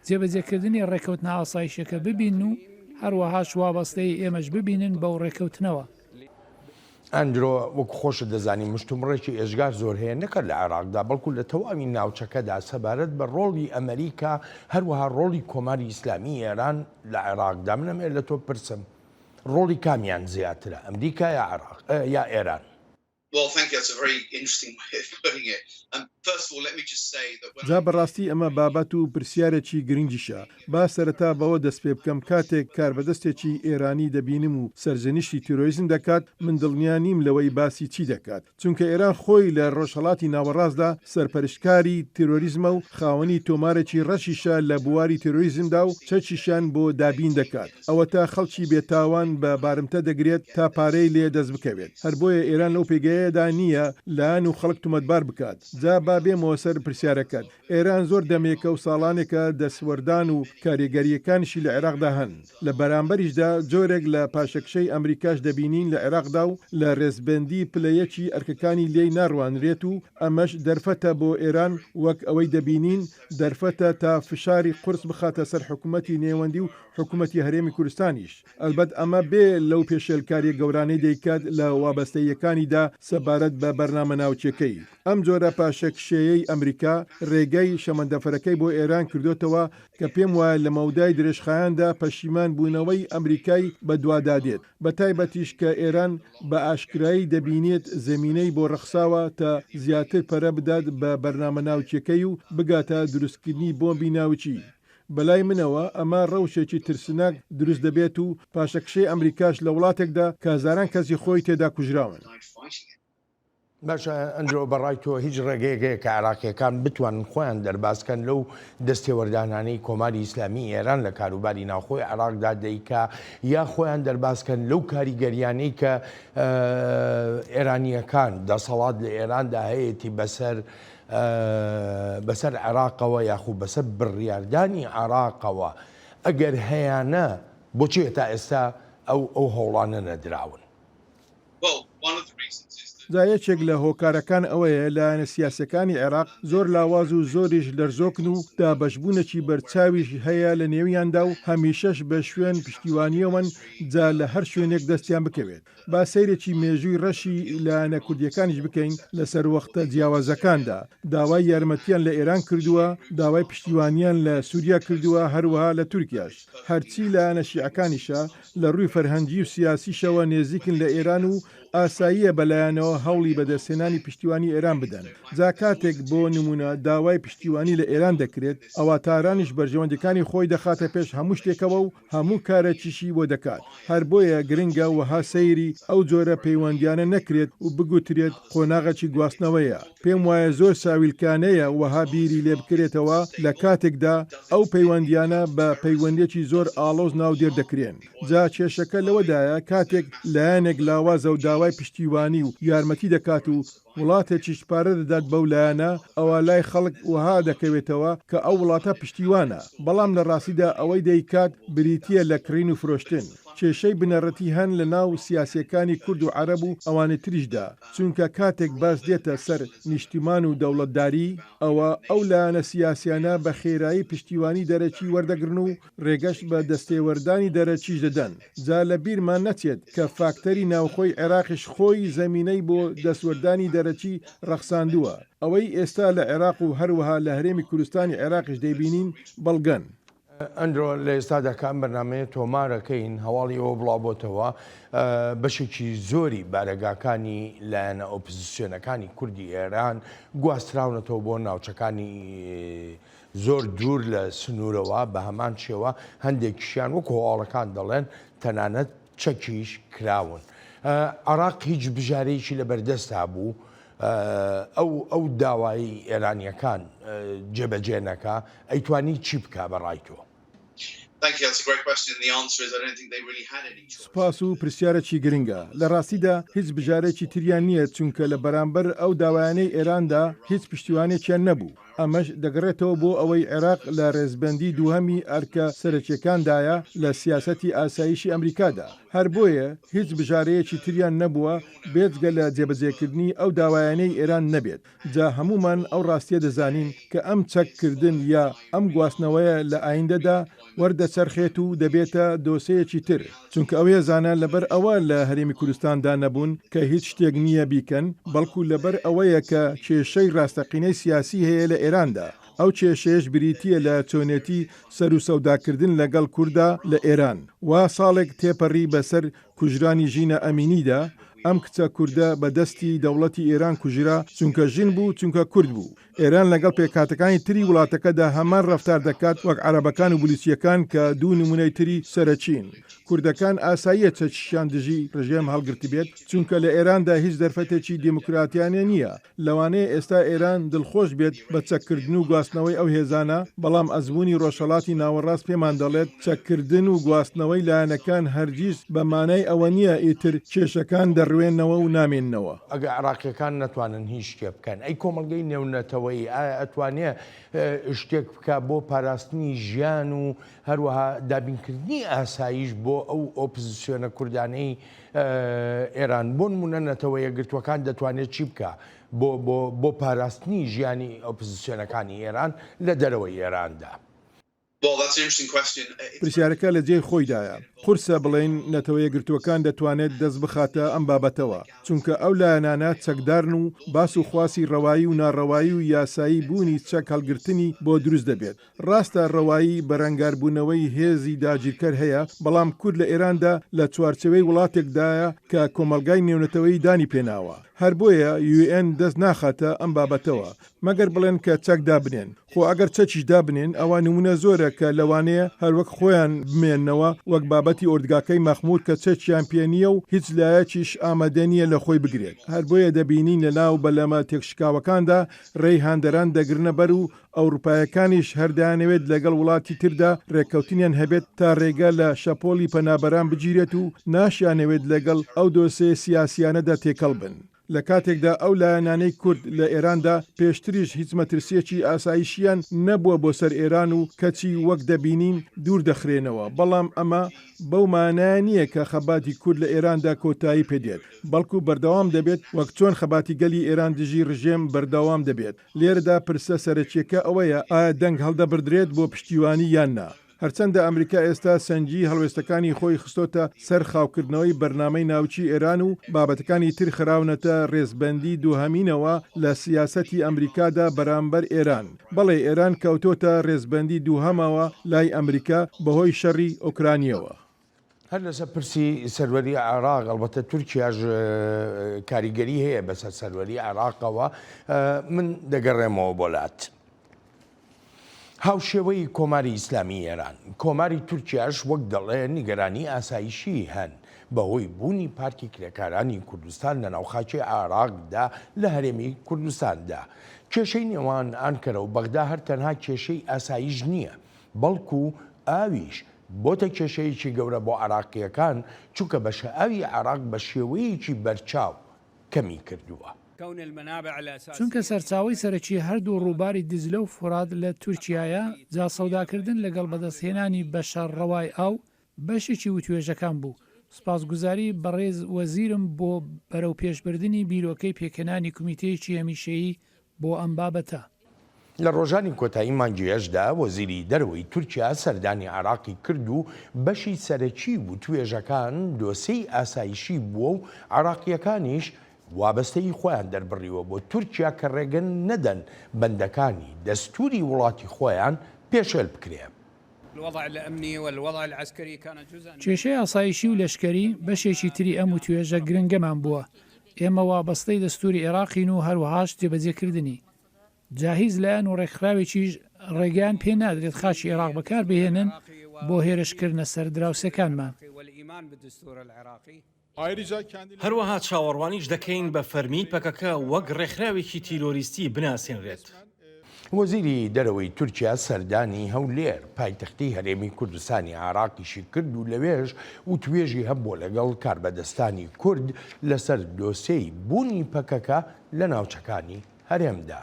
جێبەجێکردنی ڕێکەوتنە ئاسایشەکە ببین و هەروەهاش وابەستەی ئێمەش ببینن بەو ڕێکەوتنەوە. ئەندرۆ وەک خۆشە دەزانی مشتومڕێکی ئێژگار زۆر هەیە نەکرد لە عێراقدا، بەڵکو لە تەواوی ناوچەکەدا سەبارەت بە ڕۆڵی ئەمریکا هەروەها ڕۆڵی کۆماری ئیسلامی ئێران لە عێراقدا. منەمێ لە تۆ پرسم ڕۆڵی کامیان زیاترە، ئەمریکا یا عێراق یا ئێران؟ جا بەڕاستی ئەمە بابەت و پرسیارێکی گرنگیشە. با سەرەتا بەوە دەست پێ بکەم کاتێک کاربەدەستێکی ئێرانی دەبینم و سەرزەنیشتی تیرۆریزم دەکات، من دڵنیا نیم لەوەی باسی چی دەکات، چونکە ئێران خۆی لە ڕۆژهەڵاتی ناوەڕاستدا سەرپەرشتکاری تیرۆریزمە و خاوەنی تۆمارێکی ڕەشیشە لە بواری تیرۆریزمدا و چەچیشان بۆ دابین دەکات. ئەوە تا خەڵکی بێتاوان بە بارمتە دەگرێت تا پارەی لێ دەست بکەوێت. هەر بۆیە ئێران لەو پێگەیە شێدا نییە لاەن و خەڵک تومەتبار بکات جا با بێمەوە سەر پرسیارەکەت ئێران زۆر دەمێکە و ساڵانێکە دەسوەردان و کاریگەریەکانشی لە عێراقدا هەن لە بەرامبەریشدا جۆرێک لە پاشەکشەی ئەمریکاش دەبینین لە عێراقدا و لە ڕێزبەندی پلەیەکی ئەرکەکانی لێی ناڕوانرێت و ئەمەش دەرفەتە بۆ ئێران وەک ئەوەی دەبینین دەرفەتە تا فشاری قورس بخاتە سەر حکوومەتی نێوەندی و حکوومەتی هەرێمی کوردستانیش ئەلبەت ئەمە بێ لەو پێشێلکاری گەورانەی دەیکات لە وابەستەیەکانیدا سەبارەت بە بەرنامە ناوچەکەی ئەم جۆرە پاشەکشەیەی ئەمریکا ڕێگەی شەمەندەفەرەکەی بۆ ئێران کردوتەوە کە پێم وایە لە مەودای درێژخایاندا پەشیمان بوونەوەی ئەمریکای بە دووادادێت بە تایبەتیش کە ئێران بە ئاشکرایی دەبینێت زمینەی بۆ ڕەخساوە تا زیاتر پەرە بدات بە بەرنامە ناوچەکەی و بگاتە دروستکردنی بۆمبی ناوچی بەلای منەوە ئەمە ڕەوشێکی ترسناک دروست دەبێت و پاشەکشەی ئەمریکاش لە وڵاتێکدا کازاران کەسی خۆی تێدا کوژراون. باشە ئەنجۆ بەڕای تۆ هیچ ڕێگەیەکەیە کە عراقیەکان بتوانن خۆیان دەرباسکەن لەو دەستێوەردانانەی کۆماری ئیسلامی ئێران لە کاروباری ناوخۆی عراقدا دەیکا یا خۆیان دەرباسکەن لەو کاریگەریانەی کە ئێرانیەکان دەسەڵات لە ئێراندا هەیەی بەسەر عێراقەوە یاخوو بەسەر بڕیاردانی عێراقەوە ئەگەر هەیانە بۆچی تا ئێستا ئەو هەوڵانە نەدراون؟ زایەکێک لە هۆکارەکان ئەوەیە لایەنە سیاسەکانی عێراق زۆر لاواز و زۆریش لەرزۆکن و دابەشبوونێکی بەرچاویش هەیە لە نێویاندا و هەمیشەش بە شوێن پشتیوانیەوەن جا لە هەر شوێنێک دەستیان بکەوێت با سەیرێکی مێژووی ڕەشی لایەنە کوردیەکانیش بکەین لەسەر وەختە جیاوازەکاندا داوای یارمەتیان لە ئێران کردووە داوای پشتیوانیان لە سووریا کردووە هەروەها لە تورکیاش هەرچی لایەنە شیعەکانیشە لە ڕووی فەرهەنگی و سیاسیشەوە نێزیکن لە ئێران و ئاساییە بەلایەنەوە هەوڵی بەدەستێنانی پشتیوانی ئێران بدەن جا کاتێک بۆ نمونە داوای پشتیوانی لە ئێران دەکرێت ئەواتارانیش بەرژەوەندەکانی خۆی دەخاتە پێش هەموو شتێکەوە و هەموو کارێکیشی بۆ دەکات هەر بۆیە گرنگە وەها سەیری ئەو جۆرە پەیوەندیانە نەکرێت و بگوترێت قۆناغەکی گواستنەوەیە پێم وایە زۆر ساویلکانەیە وەها بیری لێ بکرێتەوە لە کاتێکدا ئەو پەیوەندیانە بە پەیوەندێکی زۆر ئاڵۆز ناودێر دەکرێن جا کێشەکە لەوەدایە کاتێک لایەنێک لاوازە و داوای پشتیوانی و یارمەتی دەکات و وڵاتێکیش پارە دەدات بەو لایەنە ئەوە لای خەڵک وها دەکەوێتەوە کە ئەو وڵاتە پشتیوانە بەڵام لە ڕاستیدا ئەوەی دەیکات بریتیە لە کڕین و فرۆشتن کێشەی بنەڕەتی هەن لە ناو سیاسەکانی کورد و عەرەب و ئەوانە تریشدا چونکە کاتێک باس دێتە سەر نیشتیمان و دەوڵەتداری ئەوە ئەو لایەنە سیاسیانە بە خێرایی پشتیوانی دەرەکی وەردەگرن و ڕێگەشت بە دەستێوەردانی دەرەکیش دەدەن جا لە بیرمان نەچێت کە فاکتەری ناوخۆی عێراقیش خۆی زەمینەی بۆ دەسوەردانی دەرەکی ڕەخساندووە ئەوەی ئێستا لە عێراق و هەروەها لە هەرێمی کوردستانی عێراقیش دەیبینین بەڵگەن ئەندرۆ لە ئێستادا کام بەرنامەیە تۆمارەکەین هەواڵی ئەوە بڵاوبۆتەوە بەشێکی زۆری بارەگاکانی لایەنە ئۆپۆزیسیۆنەکانی کوردی ئێران گواستراونەتەوە بۆ ناوچەکانی زۆر دوور لە سنوورەوە بە هەمان شێوە هەندێکیشیان وەکو هەواڵەکان دەڵێن تەنانەت چەکیش کراون عێراق هیچ بژارەیەکی لە بەردەستا بوو ئەو داوایی ئێرانیەکان جێبەجێ نەکا ئەیتوانی چی بکە بەڕای تۆ؟ سوپاس و پرسیارێکی گرنگە لە ڕاستیدا هیچ بژارێکی تریان نییە چونکە لە بەرامبەر ئەو داوایانەی ئێراندا هیچ پشتیوانێکیان نەبوو ئەمەش دەگەڕێتەوە بۆ ئەوەی عێراق لە ڕێزبەندی دووهەمی ئەرکە سەرەکیەکاندایە لە سیاسەتی ئاسایشی ئەمریکادا هەر بۆیە هیچ بژارەیەکی تریان نەبووە بێجگە لە جێبەجێکردنی ئەو داوایانەی ئێران نەبێت جا هەمومان ئەو ڕاستیە دەزانین کە ئەم چەککردن یا ئەم گواستنەوەیە لە ئایندەدا وەردەچەرخێت و دەبێتە دۆسەیەکی تر چونکە ئەوەیە زانە لەبەر ئەوە لە هەرێمی کوردستاندا نەبوون کە هیچ شتێک نییە بیکەن بەڵکو لەبەر ئەوەیە کە کێشەی ڕاستەقینەی سیاسی هەیە لە ئێراندا ئەو کێشەیەش بریتیە لە چۆنێتی سەر و سەوداکردن لەگەڵ کووردا لە ئێران وا ساڵێک تێپەڕی بەسەر کوژرانی ژینە ئەمینیدا ئەم کچە کووردە بە دەستی دەوڵەتی ئێران کوژرا چونکە ژین بوو چونکە کورد بوو ئێران لەگەڵ پێکاتەکانی تری وڵاتەکەدا هەمان ڕەفتار دەکات وەک عەرەبەکان و بولوچیەکان کە دوو نمونەی تری سەرەچین کوردەکان ئاساییە چەکیشیان دژی ڕژێم هەڵگرتی بێت چونکە لە ئێراندا هیچ دەرفەتێکی دیموکراتیانە نییە لەوانەیە ئێستا ئێران دڵخۆش بێت بە چەککردن و گواستنەوەی ئەو هێزانە بەڵام ئەزمموی ڕۆژهەڵاتی ناوەڕاست پێمان دەڵێت چەککردن و گواستنەوەی لایەنەکان هەرگیز بەمانای ئەوە نییە ئیتر کێشەکان دەڕوێنەوە و نامێننەوە ئەگە عراقیەکان نەتوانن هیچ شتێ بکەن ئەی کۆمەلگەی نێونەتەوەی ئەتوانێت شتێک بکە بۆ پاراستنی ژیان و هەروەها دابینکردنی ئاساییش بۆ ئەو ئۆپۆزیسیۆنە کوردانەی ئێران بۆ نمونە نەتەوەیە گرتوەکان دەتوانێت چی بکە بۆ پاراستنی ژیانی ئۆپۆزیسیۆنەکانی ئێران لە دەرەوەی ئێراندا. پرسیارەکە لە جێی خۆیدایە قورسە بڵێن نەتەوەیە گرتوەکان دەتوانێت دەست بخاتە ئەم بابەتەوە چونکە ئەو لایەنانە چەکدارن و باس و خواسی ڕەوایی و ناڕەوایی و یاسایی بوونی چەک هەڵگرتنی بۆ دروست دەبێت ڕاستە ڕەوایی بەرەنگاربوونەوەی هێزی داگیرکەر هەیە بەڵام کورد لە ئێراندا لە چوارچەوەی وڵاتێکدایە کە کۆمەلگای نێونەتەوەی دانی پێناوە هەر بۆیە UN دەست ناخاتە ئەم بابەتەوە مەگەر بڵێن کە چەک دابنێن خۆ ئەگەر چەکیش دابنێن ئەوە نمونە زۆرە کە لەوانەیە هەروەک خۆیان بمێننەوە وەک بابەتی ئۆردگاکەی مەخموود کە چەکیان پێنیە و هیچ لایەکیش ئامادەنیە لە خۆی بگرێت هەر بۆیە دەبینین لە ناو بەلەمە تێکشکاوەکاندا ڕێی هاندەران دەگرنە بەر و ئەوروپایەکانیش هەردانەوێت لەگەڵ وڵاتی تردا ڕێککەوتنیان هەبێت تا ڕێگە لە شەپۆلی پەنابەران بگیرێت و ناشیانەوێت لەگەڵ ئەو دۆسێ سیاسیانەدا تێکەڵ بن. لە کاتێکدا ئەو لایەنانەی کورد لە ئێراندا پێشتریش هیچ مەترسیەکی ئاسایشیان نەبووە بۆ سەر ئێران و کەچی وەک دەبینین دوور دەخرێنەوە بەڵام ئەمە بەو مانایە نییە کە خەباتی کورد لە ئێراندا کۆتایی پێدێت بەڵکو بەردەوام دەبێت وەک چۆن خەباتی گەلی ئێران دژی ڕژێم بەردەوام دەبێت لێرەدا پرسە سەرەکیەکە ئەوەیە ئایا دەنگ هەڵدەبردرێت بۆ پشتیوانی یان نا هەرچەندە ئەمریکا ئێستا سەنجی هەڵوێستەکانی خۆی خستۆتە سەر خاوکردنەوەی بەرنامەی ناوچی ئێران و بابەتەکانی تر خراونەتە ڕێزبەندی دووهەمینەوە لە سیاسەتی ئەمریکادا بەرامبەر ئێران بەڵێ ئێران کەوتۆتە ڕێزبەندی دووهەمەوە لای ئەمریکا بەهۆی شەڕی ئۆکرانیەوە. هەر لەسەر پرسی سەروەری عێراق ئەڵبەتە تورکیاش کاریگەری هەیە بەسەر سەروەری عێراقەوە من دەگەڕێمەوە بۆلات. هاوشێوەی کۆماری ئیسلامی ئێران کۆماری تورکیاش وەک دەڵێ نیگەرانی ئاسایشی هەن بەهۆی بوونی پارتی کرێکارانی کوردستان لە ناوخاچی عێراقدا لە هەرێمی کوردستاندا کێشەی نێوان ئانکەرە و بەغدا هەر تەنها کێشەی ئاسایش نییە بەڵکو ئاویش بۆتە کێشەیەکی گەورە بۆ عێراقیەکان چونکە بەشە ئاوی عێراق بە شێوەیەکی بەرچاو کەمی کردووە چونکە سەرچاوی سەرەکی هەردوو ڕووباری دیزلە و فورات لە تورکیایە جا سەوداکردن لەگەڵ بەدەستهێنانی بەشەر ڕەوای ئاو بەشێکی وتوێژەکان بوو سپاسگوزاری بەڕێز وەزیرم بۆ بەرەو پێشبردننی بیرۆکەی پێکەنانی کومیتەیەکی هەمیشەیی بۆ ئەم بابەتە لە ڕۆژانی کۆتایی مانگیەشدا وەزیری دەرەوەی تورکیا سەردانی عێراقی کرد و بەشی سەرەکی وتوێژەکان دۆسەی ئاسایشی بووە و عێراقیەکانیش وابەستەی خۆیان دەربڕیوە بۆ تورکیا کە ڕێگەن نەدەن بەندەکانی دەستوری وڵاتی خۆیان پێشێل بکرێ. کێشەی ئاسایشی و لەشکری بەشێکی تری ئەم وتوێژە گرنگەمان بووە ئێمە وابەستەی دەستوری عێراقین و هەروەهاش جێبەجێکردنی جاهیز لایەن و ڕێکخراوێکیش ڕێگەیان پێ نادرێت خاچی عێراق بەکار بهێنن بۆ هێرشکردنە سەر دراوسەکانمان. هەروەها چاوەڕوانیش دەکەین بە فەرمی پەکەکە وەک ڕێکخراوێکی تیرۆریستی بناسێنرێت. وەزیری دەرەوەی تورکیا سەردانی هەولێر پایتەختی هەرێمی کوردستانی عێراقیشی کرد و لەوێژ وتوێژی هەبووە لەگەڵ کاربەدەستانی کورد لەسەر دۆسەی بوونی پەکەکە لە ناوچەکانی هەرێمدا.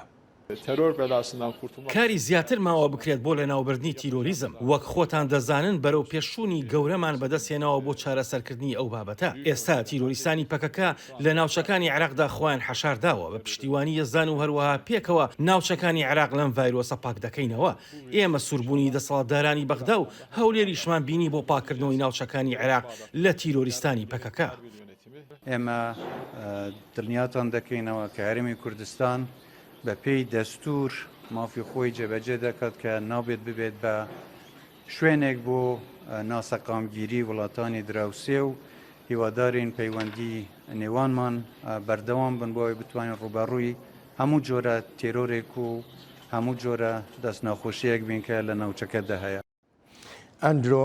کاری زیاتر ماوە بکرێت بۆ لە ناوبردنی تیرۆریزم وەک خۆتان دەزانن بەرەو پێشوونی گەورەمان بەدەستێنەوە بۆ چارەسەرکردنی ئەو بابەتە ئێستا تیرۆریستانی پەکەکە لە ناوچەکانی عێراقدا خۆیان حەشارداوە بە پشتیوانی یەزدان و هەروەها پێکەوە ناوچەکانی عێراق لەم ڤایرۆسە پاک دەکەینەوە ئێمە سوربوونی دەسەڵاتدارانی بەغدا و هەولێریشمان بینی بۆ پاکردنەوەی ناوچەکانی عێراق لە تیرۆریستانی پەکەکە. ئێمە دڵنیاتان دەکەینەوە کە هەرێمی کوردستان بە پێی دەستور مافی خۆی جێبەجێ دەکات کە نابێت ببێت بە شوێنێک بۆ ناسەقامگیری وڵاتانی دراوسێ و هیوادارین پەیوەندی نێوانمان بەردەوام بن بۆی بتوانین ڕوبەڕووی هەموو جۆرە تێرۆرێک و هەموو جۆرە دەست ناخۆشیەک بین کە لە ناوچەکەدا هەیە. ئەندرۆ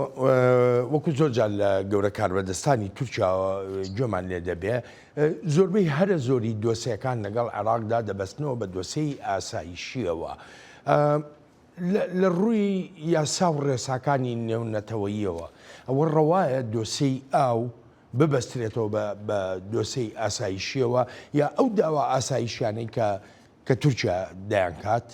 وەکو زۆرجار لە گەورە کاربەدەستانی تورکیا گوێمان لێ دەبێ زۆربەی هەرە زۆری دۆسیەکان لەگەڵ عێراقدا دەبەستنەوە بە دۆسەی ئاسایشیەوە لە ڕووی یاسا و ڕێساکانی نێونەتەوەییەوە ئەوە ڕەوایە دۆسەی ئاو ببەسترێتەوە بە دۆسەی ئاسایشیەوە یا ئەو داوا ئاسایشیانەی کە تورکیا دەیانکات.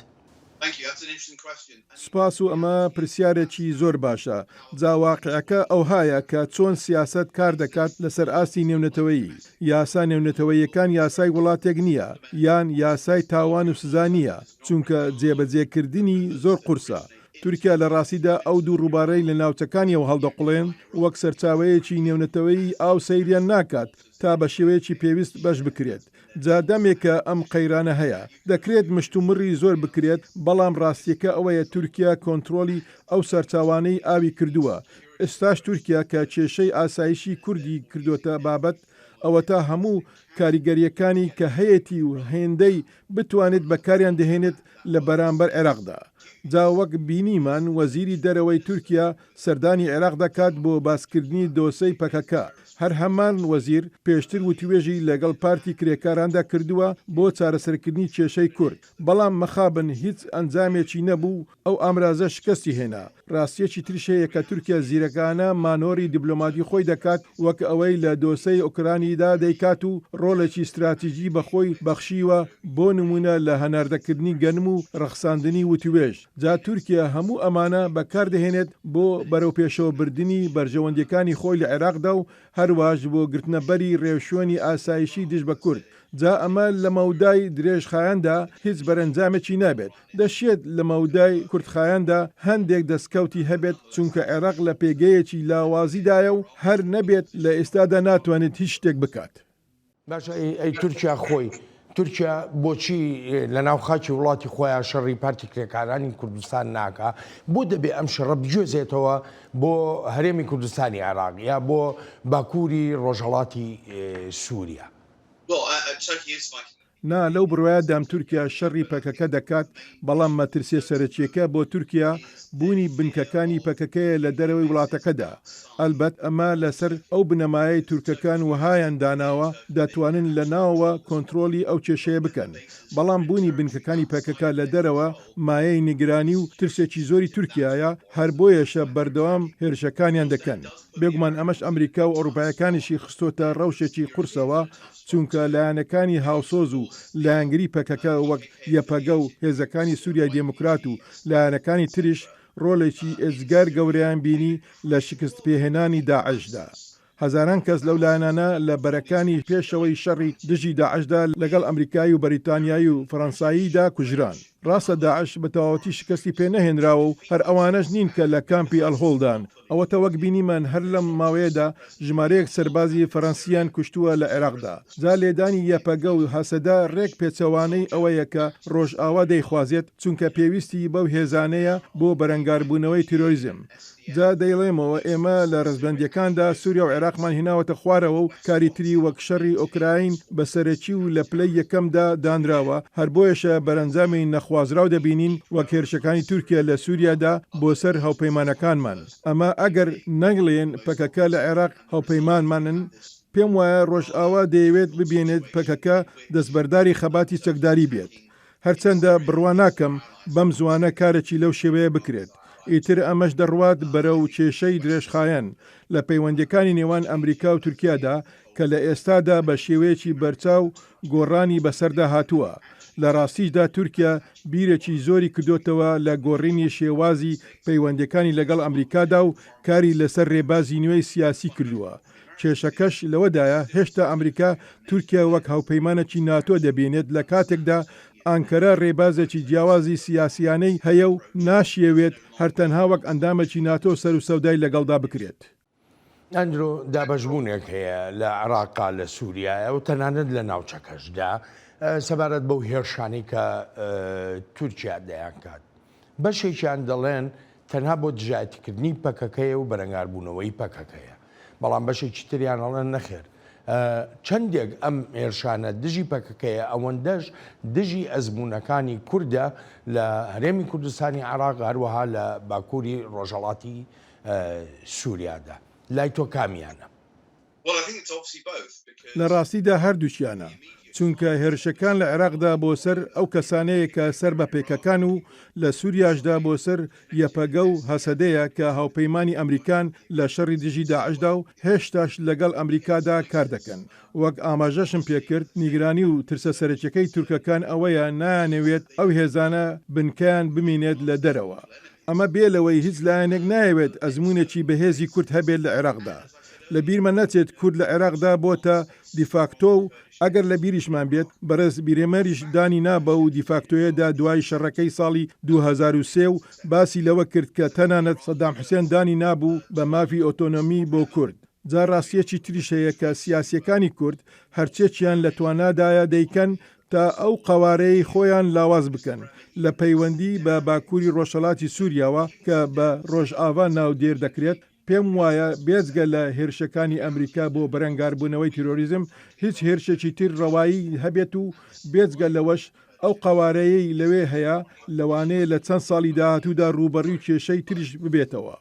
سوپاس و ئەمە پرسیارێکی زۆر باشە. جاواقعەکە ئەوهایە کە چۆن سیاست کار دەکات لەسەر ئاستی نێونەتەوەیی. یاسا نێونەتەوەییەکان یاسای وڵاتێک نییە یان یاسای تاوان و سزا نییە چونکە جێبەجێکردنی زۆر قورسە. تورکیا لە ڕاستیدا ئەو دوو ڕووبارەی لە ناوچەکانیەوە هەڵدەقڵێن وەک سەرچاوەیەکی نێونەتەوەیی ئاو سەیریان ناکات تا بە شێوەیەکی پێویست بەش بکرێت. جادەمێکە ئەم قەیرانە هەیە دەکرێت مشتومڕی زۆر بکرێت بەڵام ڕاستیەکە ئەوەیە تورکیا کۆنتترۆلی ئەو سەرچاوانەی ئاوی کردووە. ئێستاش تورکیا کە کێشەی ئاسایشی کوردی کردوتە بابەت ئەوە تا هەموو کاریگەریەکانی کە هەیەی و هێندەی بتوانێت بەکاریان دەهێنێت لە بەرامبەر عێراقدا. جا وەک بینیمان وەزیری دەرەوەی تورکیا سەردانی عێراق دەکات بۆ باسکردنی دۆسەی پەکەکە. هەر هەمان وەزیر پێشتر وتوێژی لەگەڵ پارتی کرێکاراندا کردووە بۆ چارەسەرکردنی کێشەی کورد بەڵام مەخابن هیچ ئەنجامێکی نەبوو ئەو ئامرازە شکستی هێنا. ڕاستیەکی ترشەیە کە تورکیا زیرەکانە مانۆری دیبلۆماتی خۆی دەکات وەک ئەوەی لە دۆسەی ئۆکرانیدا دەیکات و ڕۆڵێکی استراتیژی بەخۆی بەخشیوە بۆ نمونە لە هەناردەکردنی گەنم و ڕەخساندنی وتوێژ. جا تورکیا هەموو ئەمانە بەکاردەهێنێت بۆ بەرەو پێشەوە بردننی بەرژەوەندەکانی خۆی لە عێراقدا و هەروەش بۆ گرتنەبەری ڕێوشۆنی ئاسایشی دژ بە کورد. جا ئەمە لە مەودای درێژخایەندا هیچ بەرەنجامێکی نابێت. دەشێت لە مەودای کوردخایەندا هەندێک دەستکەوتی هەبێت چونکە عێراق لە پێگەیەکی لاوازیدایە و هەر نەبێت لە ئێستادا ناتوانێت هیچ شتێک بکات. باشە ئەی تورکیا خۆی تورکیا بۆچی لە ناو خاکی وڵاتی خۆیان شەڕی پارتی کرێکارانی کوردستان ناکە بۆ دەبێ ئەم شەڕە بگوێزێتەوە بۆ هەرێمی کوردستانی عێراق یا بۆ باکووری ڕۆژهەڵاتی سووریا. نا لەو بڕواایەدام تورکیا شەڕی پەکەکە دەکات بەڵام مەترسیە سەرەکیەکە بۆ تورکیا بوونی بنکەکانی پەکەکەیە لە دەرەوەی وڵاتەکەدا. ئەلبەت ئەمە لەسەر ئەو بنەمایەی تورکەکان وهایان داناوە دەتوانن لە ناوەوە کۆنتترۆلی ئەو کێشەیە بکەن. بەڵام بوونی بنکەکانی پەکەکە لە دەرەوە مایەی نیگرانی و ترسێکی زۆری تورکایە هەر بۆیەشە بەردەوام هێرشەکانیان دەکەن. بێگومان ئەمەش ئەمریکا و ئەوروپایەکانیشی خستۆتە ڕەوشێکی قورسەوە چونکە لایەنەکانی هاوسۆز و لایەنگری پەکەکە وەک یەپەگە و هێزەکانی سووریای دموکرات و لایەنەکانی تریش ڕۆڵێکی ئێزگار گەورەیان بینی لە شکست پێهێنانی داعشدا. هەزاران کەس لەو لایەنانە لە بەرەکانی پێشەوەی شەڕی دژی داعشدا لەگەڵ ئەمریکایی و بەریتانیایی و فەڕەنساییدا کوژران. ڕاستە داعش بە تەواوەتی شکستی پێ نەهێنراوە و هەر ئەوانەش نین کە لە کامپی ئەلهۆڵدان. ئەوەتە وەک بینیمان هەر لەم ماوەیەدا ژمارەیەک سەربازی فەڕەنسیان کوشتووە لە عێراقدا. جا لێدانی یەپەگە و هەسەدا ڕێک پێچەوانەی ئەوەیە کە ڕۆژئاوا دەیخوازێت چونکە پێویستی بەو هێزانەیە بۆ بەرەنگاربوونەوەی تیرۆریزم. جا دەیڵێمەوە ئێمە لە ڕزبەندیەکاندا سووریا و عێراقمان هێناوەتە خوارەوە و کاریتری وەک شەڕی ئۆکراین بەسەرەکی و لە پلەی یەکەمدا دانراوە هەر بۆیەشە بەرەنجامی نەخوازراو دەبینین وەک هێرشەکانی تورکیا لە سووریادا بۆ سەر هاوپەیمانەکانمان. ئەمە ئەگەر نەگڵێن پەکەکە لە عێراق هاوپەیمانمانن پێم وایە ڕۆژئاوا دەیەوێت ببێنێت پەکەکە دەستبەرداری خەباتی چەکداری بێت. هەرچەندە بڕوا ناکەم بەم زوانە کارێکی لەو شێوەیە بکرێت. ئیتر ئەمەش دەڕوات بەرەو کێشەی درێژخایەن لە پەیوەندەکانی نێوان ئەمریکا و تورکیادا کە لە ئێستادا بە شێوەیەکی بەرچاو گۆڕانی بەسەردا هاتووە. لە ڕاستیشدا تورکیا بیرێکی زۆری کردوتەوە لە گۆڕینی شێوازی پەیوەندەکانی لەگەڵ ئەمریکادا و کاری لەسەر ڕێبازی نوێی سیاسی کردووە. کێشەکەش لەوەدایە هێشتا ئەمریکا تورکیا وەک هاوپەیمانێکی ناتۆ دەبێنێت لە کاتێکدا ئانکەرە ڕێبازێکی جیاوازی سیاسیانەی هەیە و ناشیەوێت هەرتەنها وەک ئەندامێکی ناتۆ سەر و سەودای لەگەڵدا بکرێت. ئەندرۆ دابەشبوونێک هەیە لە عێراقا لە سووریایە و تەنانەت لە ناوچەکەشدا سەبارەت بەو هێرشانی کە تورکیا دەیانکات. بەشێکیان دەڵێن تەنها بۆ دژایەتیکردنی پەکەکەیە و بەرەنگاربوونەوەی پەکەکەیە. بەڵام بەشێکی تریان ئەڵێن نەخێر. چەندێک ئەم هێرشانە دژی پەکەکەیە ئەوەندەش دژی ئەزمونونەکانی کووردە لە هەرێمی کوردستانی عێراق هەروەها لە باکووری ڕۆژهەڵاتی سووریادا. لای تۆ کامیانە؟ لە ڕاستیدا هەردووچیانە، چونکە هێرشەکان لە عێراقدا بۆ سەر ئەو کەسانەیە کە سەر بە پێکەکان و لە سووریاشدا بۆ سەر یەپەگە و هەسەدەیە کە هاوپەیمانی ئەمریکان لە شەڕی دژی داعشدا و هێشتاش لەگەڵ ئەمریکادا کار دەکەن. وەک ئاماژەشم پێکرد، نیگرانی و ترسە سەرەکیەکەی تورکەکان ئەوەیە نایانەوێت ئەو هێزانە بنکەیان بمینێت لە دەرەوە. ئەمە بێ لەوەی هیچ لایەنێک نایەوێت ئەزمونێکی بەهێزی کورد هەبێت لە عێراقدا. لە بیرمە نەچێت کورد لە عێراقدا بۆتە دیفاکتۆ و ئەگەر لە بیریشمان بێت بەڕێز بیرێمەریش دانی نابە و دیفاکتۆیەدا دوای شەڕەکەی ساڵی 2003 و باسی لەوە کرد کە تەنانەت سەدام حوسێن دانی نابوو بە مافی ئۆتۆنۆمی بۆ کورد. جا ڕاستیەکی تریش هەیە کە سیاسیەکانی کورد هەرچێکیان لە توانادایە دەیکەن تا ئەو قەوارەی خۆیان لاواز بکەن لە پەیوەندی بە باکووری ڕۆژهەڵاتی سووریاوە کە بە ڕۆژئاوا ناودێر دەکرێت. پێم وایە بێجگە لە هێرشەکانی ئەمریکا بۆ بەرەنگاربوونەوەی تیرۆریزم هیچ هێرشێکی تر ڕەوایی هەبێت و بێجگە لەوەش ئەو قەوارەیەی لەوێ هەیە لەوانەیە لە چەند ساڵی داهاتوودا ڕوبەڕووی کێشەی تریش ببێتەوە.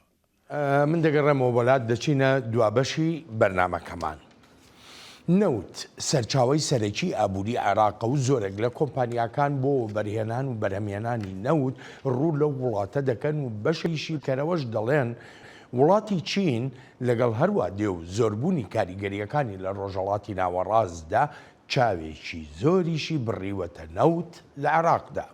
من دەگەڕێمەوە وڵات دەچینە دوابەشی بەرنامەکەمان. نەوت سەرچاوی سەرەکی ئابووری عێراق و زۆرێک لە کۆمپانیاکان بۆ بەرهێنان و بەرهەمێنانی نەوت ڕوو لەو وڵاتە دەکەن و بەشێکی کەرەوەش دەڵێن وڵاتی چین لەگەڵ هەروە دێ و زۆربوونی کاریگەریەکانی لە ڕۆژهەڵاتی ناوەڕاستدا چاوێکی زۆریشی بڕیوەتە نەوت لە عێراقدا.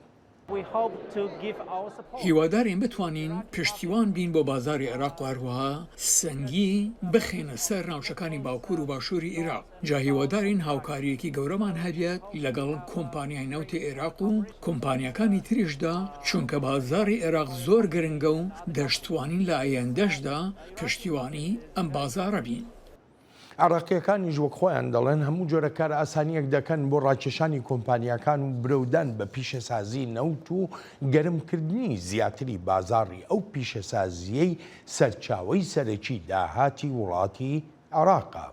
هیوادارین بتوانین پشتیوان بین بۆ بازاری عێراق و هەروەها سەنگی بخێنە سەر ناوچەکانی باکوور و باشووری عێراق. جا هیوادارین هاوکاریەکی گەورەمان هەبێت لەگەڵ کۆمپانیای نەوتی عێراق و کۆمپانیەکانی تریشدا، چونکە بازاری عێراق زۆر گرنگە و دەشتوانین لە ئایندەشدا پشتیوانی ئەم بازارە بین. عێراقیەکانیش وەک خۆیان دەڵێن هەموو جۆرە کار ئاسانیەک دەکەن بۆ ڕاکێشانی کۆمپانیەکان و برەودان بە پیشەسازی نەوت و گەرمکردنی زیاتری بازاڕی ئەو پیشەسازیەی سەرچاوەی سەرەکی داهاتی وڵاتی عێراقە.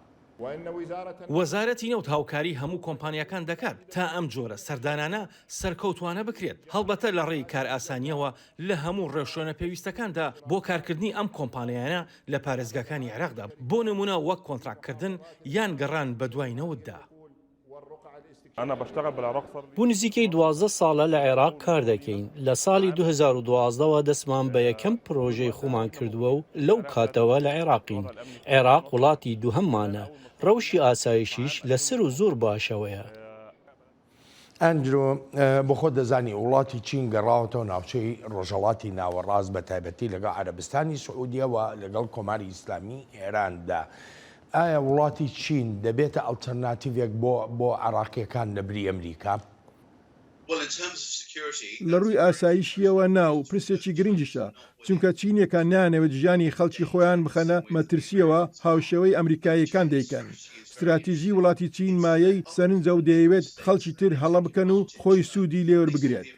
وەزارەتی نەوت هاوکاری هەموو کۆمپانیەکان دەکات تا ئەم جۆرە سەردانانە سەرکەوتوانە بکرێت، هەڵبەتە لە ڕێی کار ئاسانیەوە لە هەموو ڕێوشۆنە پێویستەکاندا بۆ کارکردنی ئەم کۆمپانیانە لە پارێزگاکانی عێراقدا، بۆ نمونە وەک کۆنتراکتکردن یان گەڕان بە دوای نەوتدا. بۆ نزیکەی 12 ساڵە لە عێراق کار دەکەین. لە ساڵی 2012ەوە دەستمان بە یەکەم پرۆژەی خۆمان کردووە و لەو کاتەوە لە عێراقین. عێراق وڵاتی دووهەممانە، ڕەوشی ئاسایشیش لەسەر و زۆر باشەوەیە. ئەندرۆ بۆ خۆ دەزانی وڵاتی چین گەڕاوەتەوە ناوچەی ڕۆژهەڵاتی ناوەڕاست بە تایبەتی لەگەڵ عەرەبستانی سعودیەوە لەگەڵ کۆماری ئیسلامی ئێراندا. ئایا وڵاتی چین دەبێتە ئەڵتەرناتیڤێک بۆ عێراقیەکان لە بری ئەمریکا؟ لە ڕووی ئاسایشیەوە ناو پرسێکی گرنگیشە، چونکە چینیەکان نانەوێت ژیانی خەڵکی خۆیان بخەنە مەترسیەوە هاوشێوەی ئەمریکایەکان دەیکەن. استراتیژی وڵاتی چین مایەی سەرنجە و دەیەوێت خەڵکی تر هەڵە بکەن و خۆی سوودی لێوەربگرێت.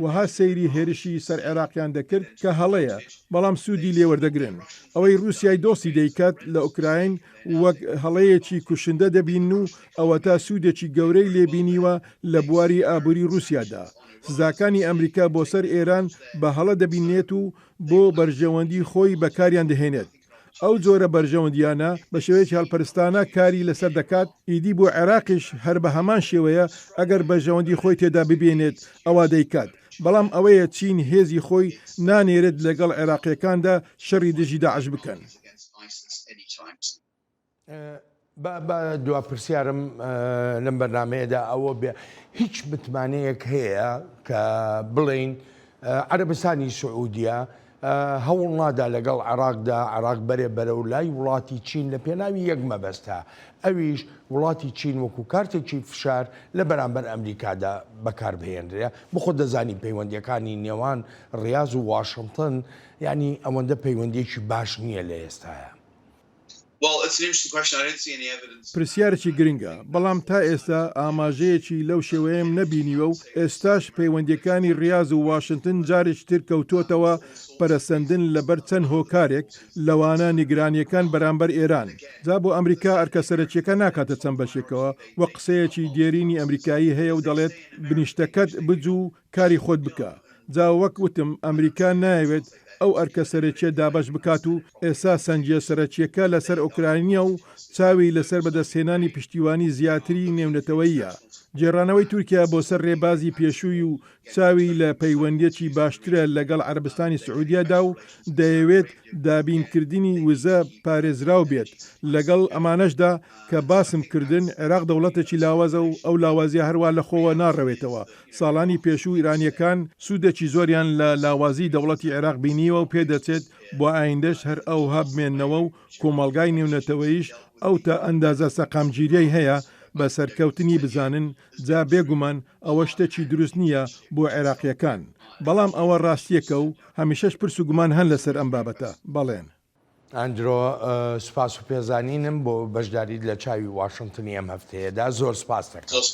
وها سەیری هێرشی سەر عێراقیان دەکرد کە هەڵەیە، بەڵام سوودی لێوەردەگرن. ئەوەی رووسای دۆستی دەیکات لە ئوکراین وەک هەڵەیەکی کوشندە دەبین و ئەوە تا سوودێکی گەورەی لێبینیوە لە بواری ئابووری رووسیادا. سزاکانی ئەمریکا بۆ سەر ئێران بە هەڵە دەبینێت و بۆ بەرژەوەندی خۆی بەکاریان دەهێنێت. ئەو جۆرە بەرژەوەندیانە بە شێوەیەکی هەڵپەرستانە کاری لەسەر دەکات. ئیدی بۆ عێراقیش هەر بە هەمان شێوەیە ئەگەر بەرژەوەندی خۆی تێدا ببێنێت ئەوە دەیکات. بەڵام ئەوەیە چین هێزی خۆی نانێرێت لەگەڵ عێراقیەکاندا شەڕی دژی داعش بکەن. بە دواپرسیارم لەم بەرنامەیەدا ئەوە بێ هیچ متمانەیەک هەیە کە بڵین عەرەبستانی سعودیە هەوڵ نادا لەگەڵ عێراقدا عێراق بەرێ بەرە و لای وڵاتی چین لە پێناوی یەک مەبەستە، ئەویش وڵاتی چین وەکو کارتێکی فشار لە بەرامبەر ئەمریکادا بەکاربهێنرێ. بخۆ دەزانی پەیوەندیەکانی نێوان ڕیاض و واشنگتن یعنی ئەوەندە پەیوەندێکی باش نییە لە ئێستاە. پرسیارێکی گرنگە، بەڵام تا ئێستا ئاماژەیەکی لەو شێوەیەم نەبینیوە و ئێستاش پەیوەندیەکانی ڕیاض و واشنگتن جارێک تر کەوتۆتەوە پەرەسەندن لەبەر چەند هۆکارێک لەوانە نیگرانیەکان بەرامبەر ئێران. جا بۆ ئەمریکا ئەرکە سەرەکیەکە ناکاتە چەند بەشێکەوە وە قسەیەکی دێرینی ئەمریکایی هەیە و دەڵێت بنیشتەکەت بجوو کاری خۆت بکە. جا وەک وتم ئەمریکا نایەوێت ئەو ئەرکە سەرەکیە دابش بکات و ئێستا سەنجە سەرەکیەکە لەسەر ئۆکراینیە و چاوی لەسەر بەدەستهێنانی پشتیوانی زیاتری نێونەتەوەیە. جێڕانەوەی تورکیا بۆ سەر ڕێبازی پێشووی و چاوی لە پەیوەندیەکی باشترە لەگەڵ عەربستانی سعودیەدا و دەیەوێت دابینکردنی وزە پارێزراو بێت. لەگەڵ ئەمانەشدا کە باسم کردن عێراق دەوڵەتێکی لاوازە و ئەو لاوازیە هەروە لەخۆوە ناڕەوێتەوە. ساڵانی پێشوو ئیرانیەکان سوودێکی زۆریان لە لاوازی دەوڵەتی عێراق بینیوە و پێدەچێت بۆ ئایندەش هەر ئەوها بمێننەوە و کۆمەڵگای نێونەتەوەیش ئەو تا ئەندازە سەقامگیریەی هەیە بە سەرکەوتنی بزانن جا بێگومان ئەوە شتێکی دروست نییە بۆ عێراقیەکان. بەڵام ئەوە ڕاستیەکە و هەمیشەش پرس و گومان هەن لەسەر ئەم بابەتە. بەڵێن ئەندرۆ سوپاس و پێزانینم بۆ بەشداریت لە چاوی واشنگتنی ئەم هەفتەیەدا زۆر سپاس دەکەم.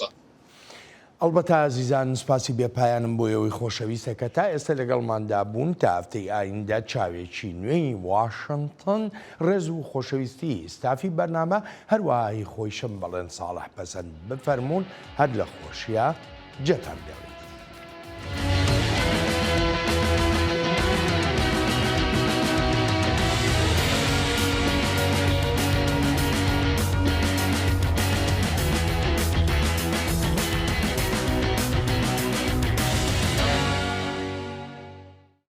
ئەلبەتە ئازیزان سپاسی بێپایانم بۆ ئەوەی خۆشەویستە کە تا ئێستا لەگەڵماندا بوون تا هەفتەی ئایندە چاوێکی نوێی واشنگتن ڕێز و خۆشەویستی ستافی بەرنامە هەروەهی خۆیشم بەڵێن ساڵح پەسەند بفەرمونون هەر لە خۆشیە جێتان دێڵێت.